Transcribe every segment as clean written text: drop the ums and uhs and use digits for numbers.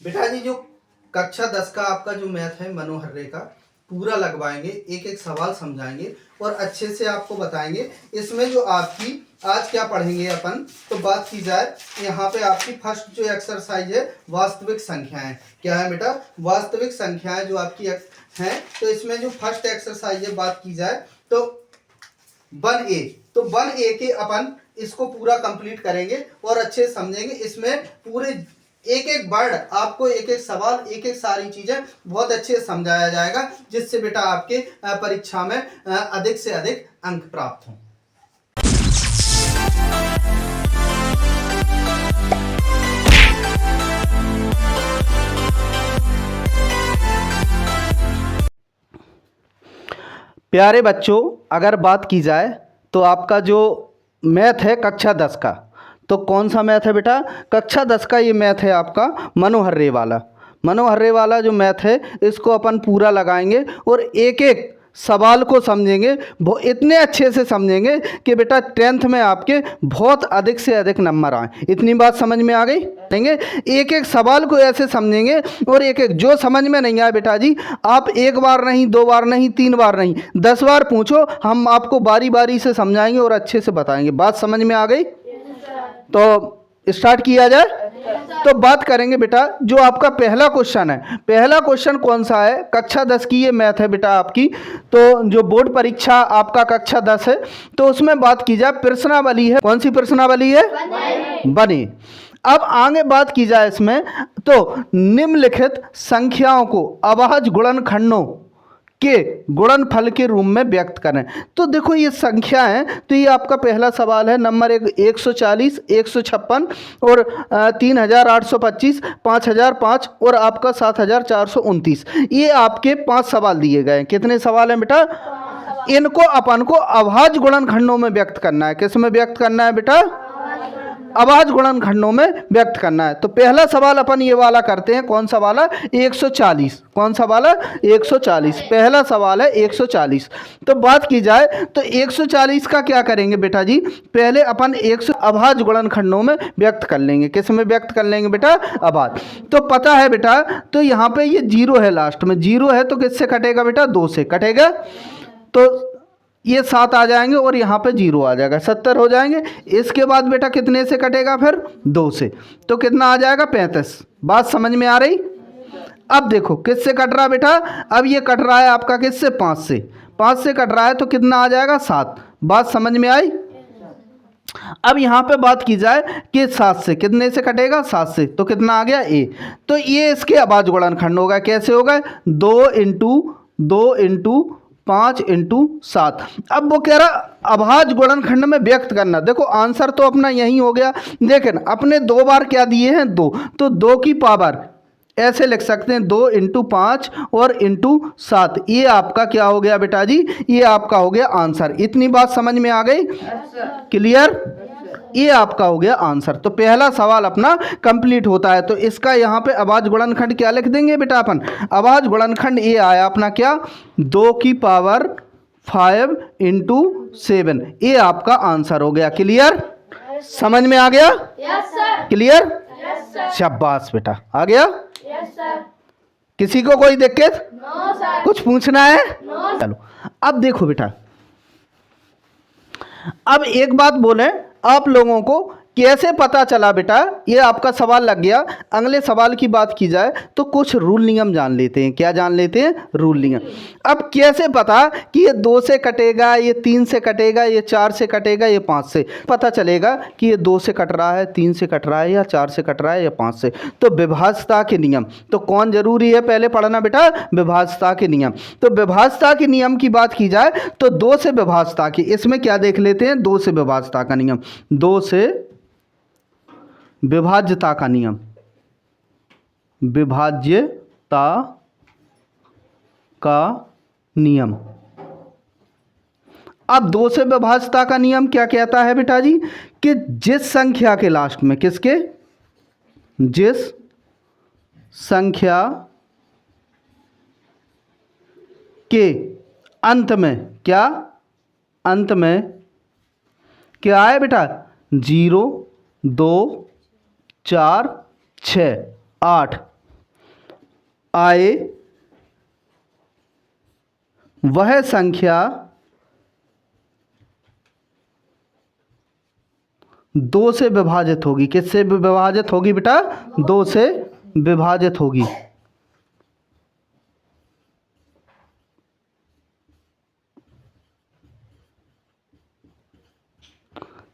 बेटा जी जो कक्षा 10 का आपका जो मैथ है मनोहर्रे का पूरा लगवाएंगे, एक एक सवाल समझाएंगे और अच्छे से आपको बताएंगे। इसमें जो आपकी आज क्या पढ़ेंगे अपन, तो बात की जाए यहाँ पे आपकी फर्स्ट जो एक्सरसाइज है वास्तविक संख्याएं। क्या है बेटा? वास्तविक संख्याएं जो आपकी हैं। तो इसमें जो फर्स्ट एक्सरसाइज है बात की जाए तो 1A, तो 1A के अपन इसको पूरा कंप्लीट करेंगे और अच्छे से समझेंगे। इसमें पूरे एक एक वर्ड आपको, एक एक सवाल, एक एक सारी चीजें बहुत अच्छे से समझाया जाएगा, जिससे बेटा आपके परीक्षा में अधिक से अधिक अंक प्राप्त हों। प्यारे बच्चों, अगर बात की जाए तो आपका जो मैथ है कक्षा 10 का, तो कौन सा मैथ है बेटा? कक्षा 10 का ये मैथ है आपका मनोहर्रे वाला। मनोहर्रे वाला जो मैथ है इसको अपन पूरा लगाएंगे और एक एक सवाल को समझेंगे, वो इतने अच्छे से समझेंगे कि बेटा 10th में आपके बहुत अधिक से अधिक नंबर आए। इतनी बात समझ में आ गई? देंगे एक एक सवाल को ऐसे समझेंगे और एक एक जो समझ में नहीं आए बेटा जी, आप एक बार नहीं, दो बार नहीं, 3 बार नहीं, 10 बार पूछो, हम आपको बारी बारी से समझाएंगे और अच्छे से बताएंगे। बात समझ में आ गई? तो स्टार्ट किया जाए। तो बात करेंगे बेटा जो आपका पहला क्वेश्चन है। पहला क्वेश्चन कौन सा है? कक्षा 10 की ये मैथ है बेटा आपकी। तो जो बोर्ड परीक्षा आपका कक्षा 10 है, तो उसमें बात की जाए प्रश्नावली है। कौन सी प्रश्नावली है? बने। अब आगे बात की जाए इसमें, तो निम्नलिखित संख्याओं को अभाज्य गुणनखंडों के गुणनफल के रूप में व्यक्त करें। तो देखो ये संख्या है, तो ये आपका पहला सवाल है। नंबर 140, 156 और 3825, 5005 और आपका 7429। ये आपके 5 सवाल दिए गए हैं। कितने सवाल हैं बेटा? इनको अपन को अभाज्य गुणनखंडों में व्यक्त करना है। किस में व्यक्त करना है बेटा? अभाज्य गुणनखंडों में व्यक्त करना है। तो पहला सवाल अपन ये वाला करते हैं। कौन सा वाला? 140। कौन सा वाला? 140। पहला सवाल है 140। तो बात की जाए तो 140 का क्या करेंगे बेटा जी? पहले अपन 100 अभाज्य गुणनखंडों में व्यक्त कर लेंगे। किस में व्यक्त कर लेंगे बेटा? अभाज्य। तो पता है बेटा, तो यहाँ पे ये 0 है, लास्ट में 0 है, तो किससे कटेगा बेटा? 2 से कटेगा। तो ये 7 आ जाएंगे और यहाँ पे 0 आ जाएगा, 70 हो जाएंगे। इसके बाद बेटा कितने से कटेगा? फिर 2 से। तो कितना आ जाएगा? 35। बात समझ में आ रही? अब देखो किससे कट रहा है बेटा? अब ये कट रहा है आपका किससे? 5 से। 5 से कट रहा है तो कितना आ जाएगा? 7। बात समझ में आई? अब यहाँ पे बात की जाए कि 7 से कितने से कटेगा? 7 से। तो कितना आ गया? ए। तो ये इसके अभाज्य गुणनखंड होगा। कैसे होगा? 2 इंटू 5 इंटू 7। अब वो कह रहा अभाज्य गुणनखंड में व्यक्त करना। देखो आंसर तो अपना यही हो गया, लेकिन अपने 2 बार क्या दिए हैं? 2। तो 2 की पावर ऐसे लिख सकते हैं, 2 इंटू 5 और इंटू 7। ये आपका क्या हो गया बेटा जी? ये आपका हो गया आंसर। इतनी बात समझ में आ गई? क्लियर? ये आपका हो गया आंसर। तो पहला सवाल अपना कंप्लीट होता है। तो इसका यहाँ पे अभाज्य गुणनखंड क्या लिख देंगे बेटा अपन? अभाज्य गुणनखंड ये आया अपना क्या? 2 की पावर 5 इंटू 7। ये आपका आंसर हो गया। क्लियर? समझ में आ गया? Yes sir. Clear? Yes sir. शाबाश बेटा, आ गया? Yes sir. किसी को कोई दिक्कत? No sir. कुछ पूछना है? नो। चलो अब देखो बेटा, अब एक बात बोले आप लोगों को, कैसे पता चला बेटा? ये आपका सवाल लग गया। अगले सवाल की बात की जाए तो कुछ रूल नियम जान लेते हैं। क्या जान लेते हैं? रूल नियम। अब कैसे पता कि ये 2 से कटेगा, ये 3 से कटेगा, ये 4 से कटेगा, ये 5 से? पता चलेगा कि ये 2 से कट रहा है, 3 से कट रहा है, या 4 से कट रहा है, या 5 से। तो विभाज्यता के नियम तो कौन जरूरी है पहले पढ़ना बेटा? विभाज्यता के नियम। तो विभाज्यता के नियम की बात की जाए तो 2 से विभाज्यता की, इसमें क्या देख लेते हैं? 2 से विभाज्यता का नियम। 2 से विभाज्यता का नियम। विभाज्यता का नियम। अब 2 से विभाज्यता का नियम क्या कहता है बेटा जी? कि जिस संख्या के लास्ट में, किसके? जिस संख्या के अंत में, क्या? अंत में क्या है बेटा? 0, 2, 4, 6, 8। आए वह संख्या 2 से विभाजित होगी। किससे विभाजित होगी बेटा? 2 से विभाजित होगी।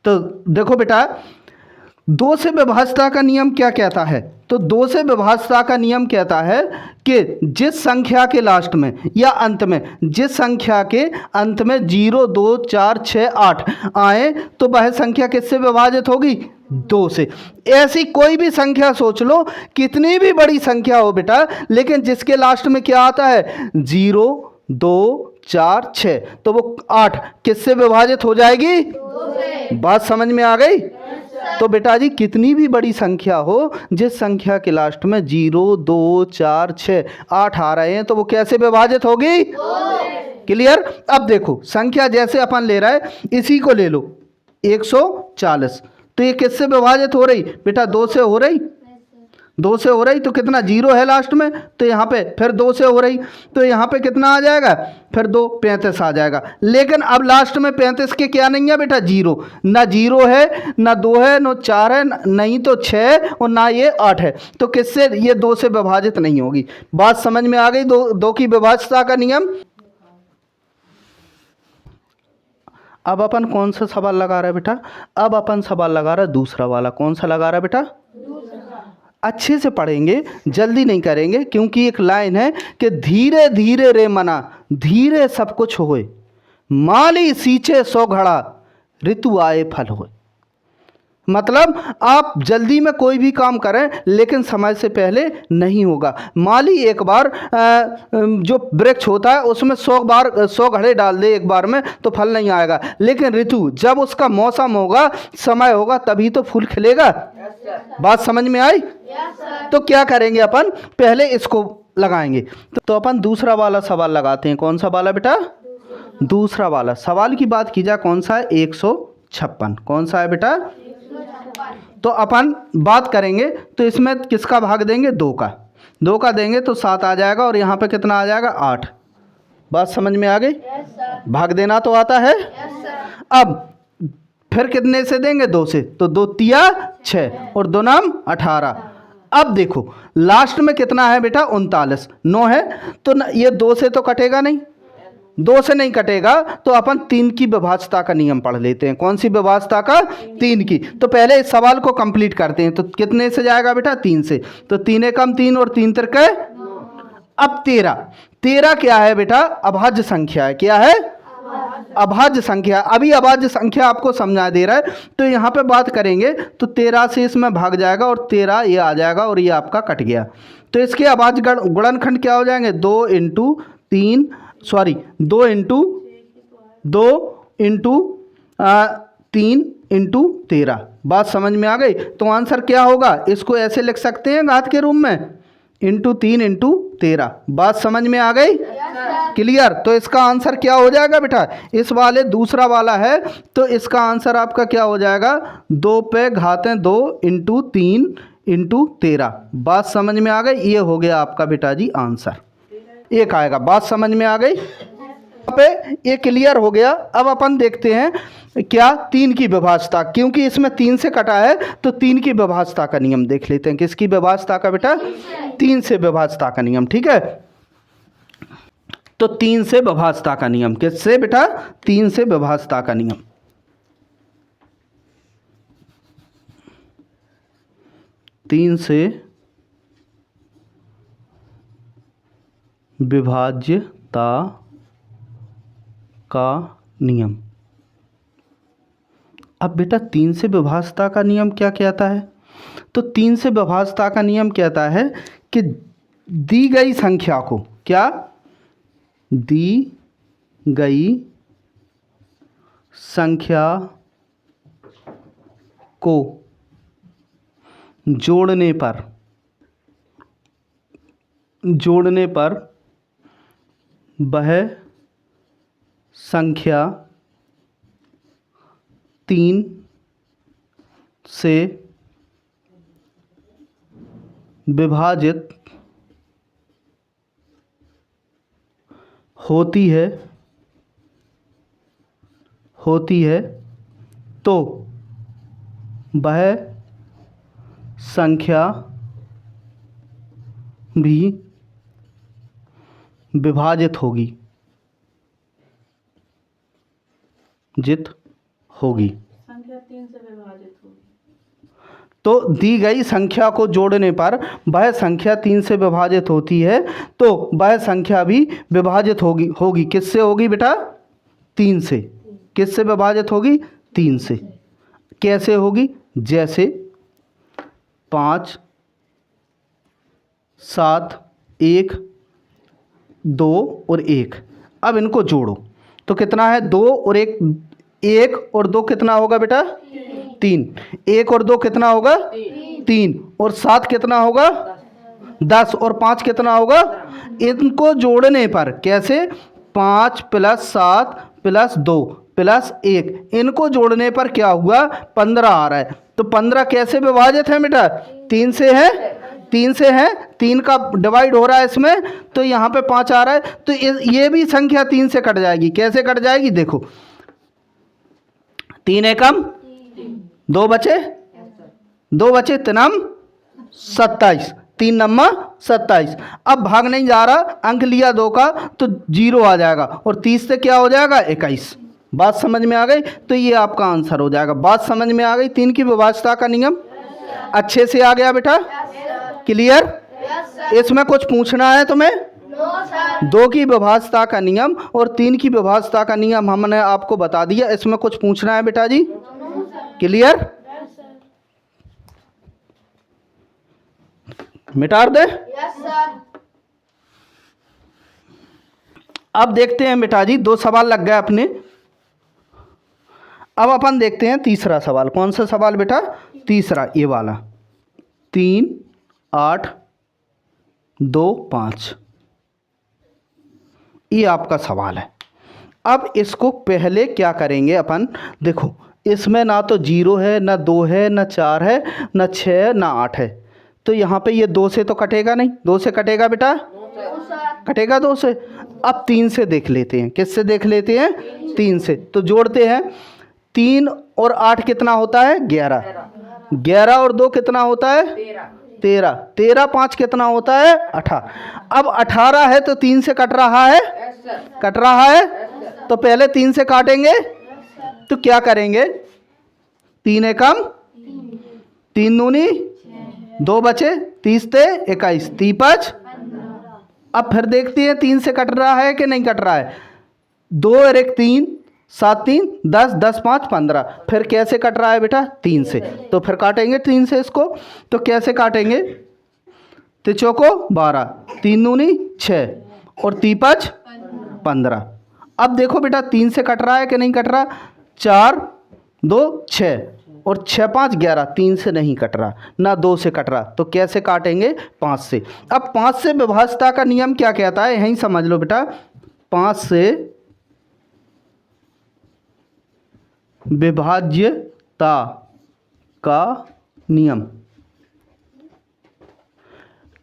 तो देखो बेटा, 2 से विभाज्यता का नियम क्या कहता है? तो 2 से विभाज्यता का नियम कहता है कि जिस संख्या के लास्ट में या अंत में, जिस संख्या के अंत में 0, 2, 4, 6, 8 आए तो वह संख्या किससे विभाजित होगी? 2 से। ऐसी कोई भी संख्या सोच लो, कितनी भी बड़ी संख्या हो बेटा, लेकिन जिसके लास्ट में क्या आता है? 0, 2, 4, 6, तो वो 8 किससे विभाजित हो जाएगी? 2 से। बात समझ में आ गई? तो बेटा जी, कितनी भी बड़ी संख्या हो, जिस संख्या के लास्ट में 0, 2, 4, 6, 8 आ रहे हैं तो वो कैसे विभाजित होगी? 2 से। क्लियर? अब देखो, संख्या जैसे अपन ले रहा है, इसी को ले लो 140, तो ये किससे विभाजित हो रही बेटा? 2 से हो रही। 2 से हो रही तो कितना? 0 है लास्ट में, तो यहाँ पे फिर 2 से हो रही, तो यहाँ पे कितना आ जाएगा? फिर 2, 35 आ जाएगा। लेकिन अब लास्ट में 35 के क्या नहीं है बेटा? 0। ना 0 है, ना 2 है, ना 4 है, नहीं तो 6 और ना ये 8 है, तो किससे ये 2 से विभाजित नहीं होगी। बात समझ में आ गई? दो की विभाज्यता का नियम। अब अपन कौन सा सवाल लगा रहा है बेटा? अब अपन सवाल लगा रहा है दूसरा वाला। कौन सा लगा रहा है बेटा? अच्छे से पढ़ेंगे, जल्दी नहीं करेंगे, क्योंकि एक लाइन है कि धीरे धीरे रे मना, धीरे सब कुछ होए, माली सींचे 100 घड़ा, ऋतु आए फल होए। मतलब आप जल्दी में कोई भी काम करें, लेकिन समय से पहले नहीं होगा। माली एक बार जो वृक्ष होता है उसमें 100 घड़े डाल दे एक बार में तो फल नहीं आएगा, लेकिन ऋतु जब उसका मौसम होगा, समय होगा, तभी तो फूल खिलेगा। बात समझ में आई? तो क्या करेंगे अपन? पहले इसको लगाएंगे। तो अपन दूसरा वाला सवाल लगाते हैं। कौन सा वाला बेटा? दूसरा वाला। सवाल की बात की जाए, कौन सा है? 156। कौन सा है बेटा? तो अपन बात करेंगे तो इसमें किसका भाग देंगे? 2 का। 2 का देंगे तो 7 आ जाएगा, और यहाँ पे कितना आ जाएगा? 8। बात समझ में आ गई? भाग देना तो आता है। अब फिर कितने से देंगे? 2 से, तो 2 तिया 6 और 2 नाम 18। अब देखो लास्ट में कितना है बेटा? 39। 9 है तो ये 2 से तो कटेगा नहीं, 2 से नहीं कटेगा, तो अपन 3 की विभाज्यता का नियम पढ़ लेते हैं। कौन सी विभाज्यता का? 3 की। तो पहले इस सवाल को कंप्लीट करते हैं। तो कितने से जाएगा बेटा? 3 से। तो 3 एकम 3 और 3 तिरके। अब 13 क्या है बेटा? अभाज्य संख्या है। क्या है? अभाज्य संख्या। अभी अभाज्य संख्या आपको समझा दे रहा है, तो यहाँ पे बात करेंगे तो 13 से इसमें भाग जाएगा और 13 ये आ जाएगा, और ये आपका कट गया। तो इसके अभाज्य गुणनखंड क्या हो जाएंगे? 2 इंटू 3 3 इंटू 13। बात समझ में आ गई? तो आंसर क्या होगा? इसको ऐसे लिख सकते हैं घात के रूप में, इंटू 3 इंटू 13। बात समझ में आ गई? क्लियर? तो इसका आंसर क्या हो जाएगा बेटा? इस वाले दूसरा वाला है, तो इसका आंसर आपका क्या हो जाएगा? 2 पे घातें 2 इंटू 3 इंटू 13। बात समझ में आ गई? ये हो गया आपका बेटा जी आंसर, एक आएगा। बात समझ में आ गई? यहाँ पे ये क्लियर हो गया। अब अपन देखते हैं क्या? 3 की विभाज्यता, क्योंकि इसमें 3 से कटा है तो 3 की विभाज्यता का नियम देख लेते हैं। किसकी विभाज्यता का बेटा? 3 से विभाज्यता का नियम। ठीक है, तो 3 से विभाज्यता का नियम। किससे बेटा? 3 से विभाज्यता का नियम। तीन से विभाज्यता का नियम। अब बेटा 3 से विभाज्यता का नियम क्या कहता है? तो 3 से विभाज्यता का नियम कहता है कि दी गई संख्या को, क्या? दी गई संख्या को जोड़ने पर वह संख्या 3 से विभाजित होती है तो वह संख्या भी विभाजित होगी संख्या 3 से विभाजित होगी। तो दी गई संख्या को जोड़ने पर वह संख्या 3 से विभाजित होती है तो वह संख्या भी विभाजित होगी किससे होगी बेटा? 3 से। किससे विभाजित होगी? 3 से। कैसे होगी? जैसे 5 7 1 2 और 1। अब इनको जोड़ो तो कितना है? 2 और 1, 1 और 2 कितना होगा बेटा? 3। 1 और 2 कितना होगा? 3 और 7 कितना होगा? 10 और 5 कितना होगा? इनको जोड़ने पर कैसे? 5 + 7 + 2 + 1, इनको जोड़ने पर क्या हुआ? 15 आ रहा है। तो 15 कैसे विभाजित है बेटा? 3 से है। 3 से है, 3 का डिवाइड हो रहा है इसमें, तो यहाँ पे 5 आ रहा है। तो ये भी संख्या 3 से कट जाएगी। कैसे कट जाएगी? देखो 3 एकम 2 बचे, 2 बचे 3 27, 3 नम्मा 27। अब भाग नहीं जा रहा, अंक लिया 2 का तो 0 आ जाएगा और 30 से क्या हो जाएगा? 21। बात समझ में आ गई? तो ये आपका आंसर हो जाएगा। बात समझ में आ गई? 3 की विभाज्यता का नियम अच्छे से आ गया बेटा? क्लियर? इसमें कुछ पूछना है तुम्हें? No sir. 2 की विभाज्यता का नियम और 3 की विभाज्यता का नियम हमने आपको बता दिया। इसमें कुछ पूछना है बेटा जी? क्लियर? मिटा दे। Yes sir. अब देखते हैं बेटा जी, 2 सवाल लग गए अपने। अब अपन देखते हैं तीसरा सवाल। कौन सा सवाल बेटा? तीसरा, ये वाला। 3 8 2 5, ये आपका सवाल है। अब इसको पहले क्या करेंगे अपन? देखो इसमें ना तो 0 है, ना 2 है, ना 4 है, ना 6, ना 8 है। तो यहाँ पे ये 2 से तो कटेगा नहीं। 2 से कटेगा बेटा? No sir. कटेगा 2 से। अब 3 से देख लेते हैं। किससे देख लेते हैं? 3 से। तो जोड़ते हैं। 3 और 8 कितना होता है? 11। 11 और 2 कितना होता है? 13। 13 5 कितना होता है? 18। अब 18 है तो 3 से कट रहा है? कट रहा है। तो पहले 3 से काटेंगे तो क्या करेंगे? 3 एकम 3 दूनी 2 बचे, 30 ते 21, 3 5। अब फिर देखते हैं 3 से कट रहा है कि नहीं कट रहा है। 2 और 1 3, 7 3 10, 10 5 15। फिर कैसे कट रहा है बेटा? 3 से। तो फिर काटेंगे 3 से इसको। तो कैसे काटेंगे? 3 चौको 12, 3 दूनी 6 और 3 5 15। अब देखो बेटा 3 से कट रहा है कि नहीं कट रहा? 4 2 6 और 6 5 11, 3 से नहीं कट रहा, ना 2 से कट रहा। तो कैसे काटेंगे? 5 से। अब 5 से विभाज्यता का नियम क्या कहता है? यहीं समझ लो बेटा। 5 से विभाज्यता का नियम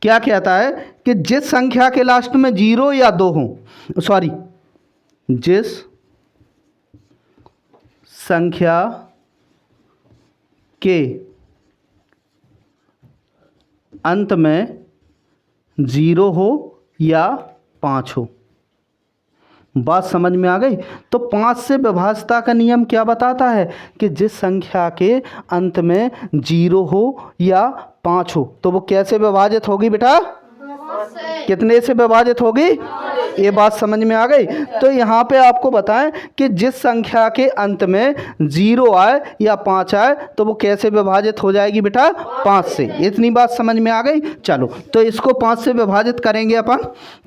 क्या कहता है? कि जिस संख्या के लास्ट में 0 या 2 हो, सॉरी, जिस संख्या के अंत में 0 हो या 5 हो। बात समझ में आ गई? तो 5 से विभाज्यता का नियम क्या बताता है? कि जिस संख्या के अंत में 0 हो या 5 हो तो वो कैसे विभाजित होगी बेटा? कितने से विभाजित होगी? ये बात समझ में आ गई? तो यहाँ पे आपको बताएं कि जिस संख्या के अंत में 0 आए या 5 आए तो वो कैसे विभाजित हो जाएगी बेटा? 5 से। इतनी बात समझ में आ गई? चलो तो इसको 5 से विभाजित करेंगे अपन।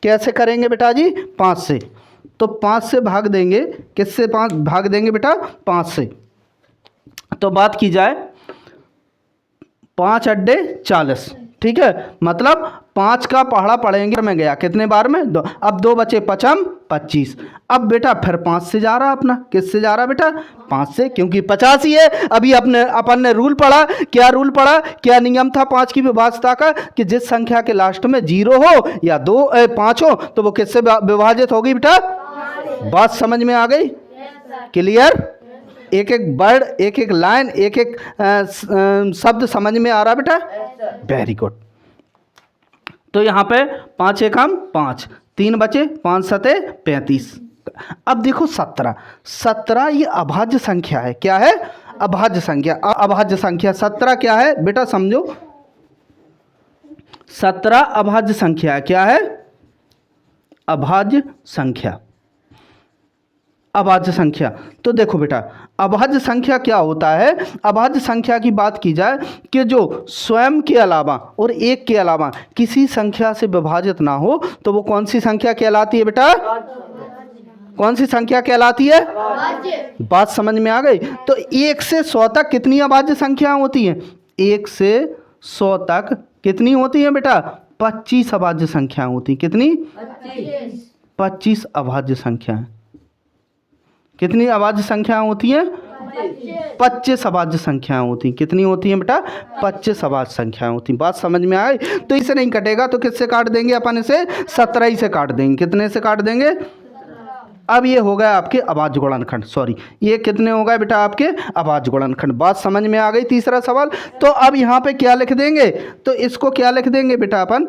कैसे करेंगे बेटा जी? 5 से। तो 5 से भाग देंगे। किससे 5 भाग देंगे बेटा? 5 से। तो बात की जाए 5 अड्डे 40, ठीक है, मतलब 5 का पहाड़ा पढ़ेंगे में गया कितने बार में 2। अब 2 बचे 5 25। अब बेटा फिर 5 से जा रहा अपना, किससे जा रहा बेटा 5 से, क्योंकि 50 ही है। अभी अपन ने रूल पढ़ा, क्या रूल पढ़ा, क्या नियम था 5 की विभाज्यता का, कि जिस संख्या के लास्ट में 0 हो या 5 हो तो वो किससे विभाजित होगी बेटा। बात समझ में आ गई, क्लियर। एक एक वर्ड, एक एक लाइन, एक एक शब्द समझ में आ रहा बेटा, वेरी गुड। तो यहाँ पे 5 एकम 5, 3 बचे 5 सते 35। अब देखो 17 ये अभाज्य संख्या है। क्या है, अभाज्य संख्या। अभाज्य संख्या 17 क्या है बेटा, समझो 17 अभाज्य संख्या है। क्या है, अभाज्य संख्या। अभाज्य संख्या तो देखो बेटा, अभाज्य संख्या क्या होता है। अभाज्य संख्या की बात की जाए कि जो स्वयं के अलावा और एक के अलावा किसी संख्या से विभाजित ना हो तो वो कौन सी संख्या कहलाती है बेटा, कौन सी संख्या कहलाती है। बात समझ में आ गई। तो 1 से 100 तक कितनी अभाज्य संख्याएं होती हैं, 1 से 100 तक कितनी होती हैं बेटा, 25 अभाज्य संख्याएं होती हैं। कितनी, 25 अभाज्य संख्याएं। कितनी अभाज्य संख्याएं होती हैं, 25 अभाज्य संख्याएं होती हैं। कितनी होती हैं बेटा, 25 अभाज्य संख्याएं होती हैं। बात समझ में आई। तो इसे नहीं कटेगा तो किससे काट देंगे अपन, इसे 17 ही से काट देंगे। कितने से काट देंगे, अब ये हो गया आपके अभाज्य गुणनखंड, सॉरी ये कितने हो गए बेटा आपके अभाज्य गुणनखंड। बात समझ में आ गई। तीसरा सवाल, तो अब यहाँ पे क्या लिख देंगे, तो इसको क्या लिख देंगे बेटा अपन,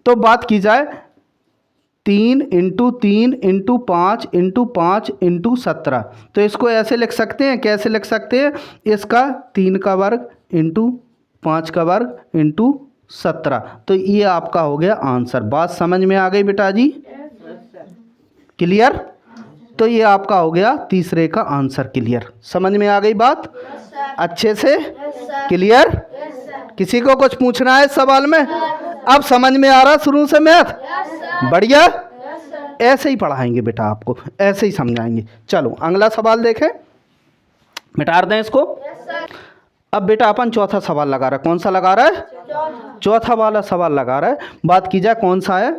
तो बात की जाए 3 × 3 × 5 × 5 × 17, तो इसको ऐसे लिख सकते हैं। कैसे लिख सकते हैं, इसका 3 का वर्ग × 5 का वर्ग × 17, तो ये आपका हो गया आंसर। बात समझ में आ गई बेटा जी, क्लियर। तो ये आपका हो गया तीसरे का आंसर, क्लियर। समझ में आ गई बात अच्छे से, क्लियर। किसी को कुछ पूछना है इस सवाल में, अब समझ में आ रहा शुरू से मैथ, बढ़िया। ऐसे ही पढ़ाएंगे बेटा आपको, ऐसे ही समझाएंगे। चलो अगला सवाल देखें, मिटा दें इसको। अब बेटा अपन चौथा सवाल लगा रहा है। कौन सा लगा रहा है, चौथा वाला सवाल लगा रहा है। बात की जाए कौन सा है,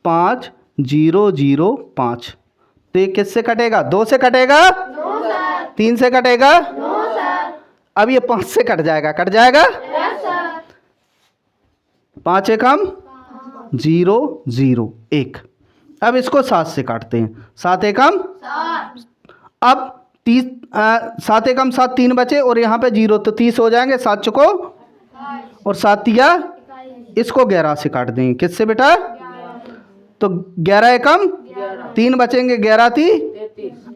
5 0 0 5, तो ये किससे कटेगा, 2 से कटेगा, 3 से कटेगा, अब ये 5 से कट जाएगा, कट जाएगा। 5 एकम 0 0 1, अब इसको 7 से काटते हैं, 7 एकम, अब 7 एकम 7, 3 बचे और यहाँ पे 0, तो 30 हो जाएंगे। 7 चुको और 7 तिया, इसको 11 से काट देंगे। किससे बेटा, तो 11 एकम 3 बचेंगे, 11 ती,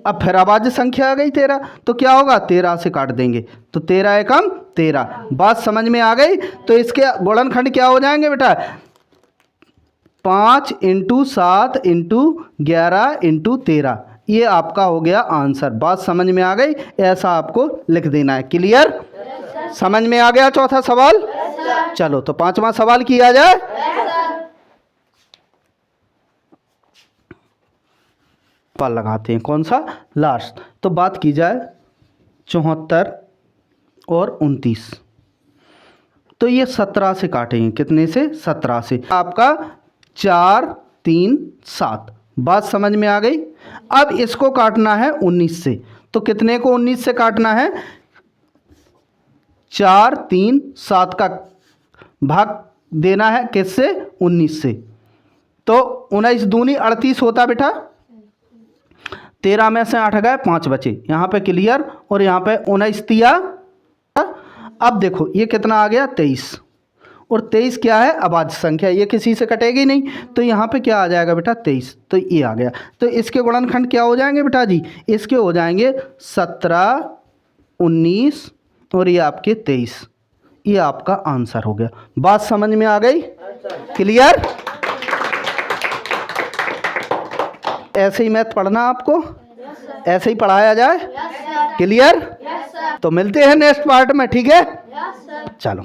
अब फिर अभाज्य संख्या आ गई 13, तो क्या होगा 13 से काट देंगे, तो 13 एकम 13। बात समझ में आ गई। तो इसके गुणनखंड क्या हो जाएंगे बेटा, 5 × 7 × 11 × 13, ये आपका हो गया आंसर। बात समझ में आ गई, ऐसा आपको लिख देना है, क्लियर। समझ में आ गया चौथा सवाल। चलो तो पांचवा सवाल किया जाए। पर लगाते हैं कौन सा, लास्ट। तो बात की जाए 74 और 29, तो ये 17 से काटेंगे। कितने से, 17 से। आपका 4 3 7, बात समझ में आ गई। अब इसको काटना है 19 से, तो कितने को 19 से काटना है, 4 3 7 का भाग देना है किससे, 19 से, तो 19 दूनी 38 होता बेटा। 13 में से 8 गए, 5 बचे, यहाँ पे क्लियर। और यहाँ पे 19 तिया, अब देखो ये कितना आ गया 23, और 23 क्या है, अभाज्य संख्या, ये किसी से कटेगी नहीं, तो यहाँ पे क्या आ जाएगा बेटा 23, तो ये आ गया। तो इसके गुणनखंड क्या हो जाएंगे बेटा जी, इसके हो जाएंगे 17 19 और ये आपके 23, ये आपका आंसर हो गया। बात समझ में आ गई, क्लियर। ऐसे ही मैथ पढ़ना आपको, ऐसे ही पढ़ाया जाए, क्लियर। तो मिलते हैं नेक्स्ट पार्ट में, ठीक है। चलो।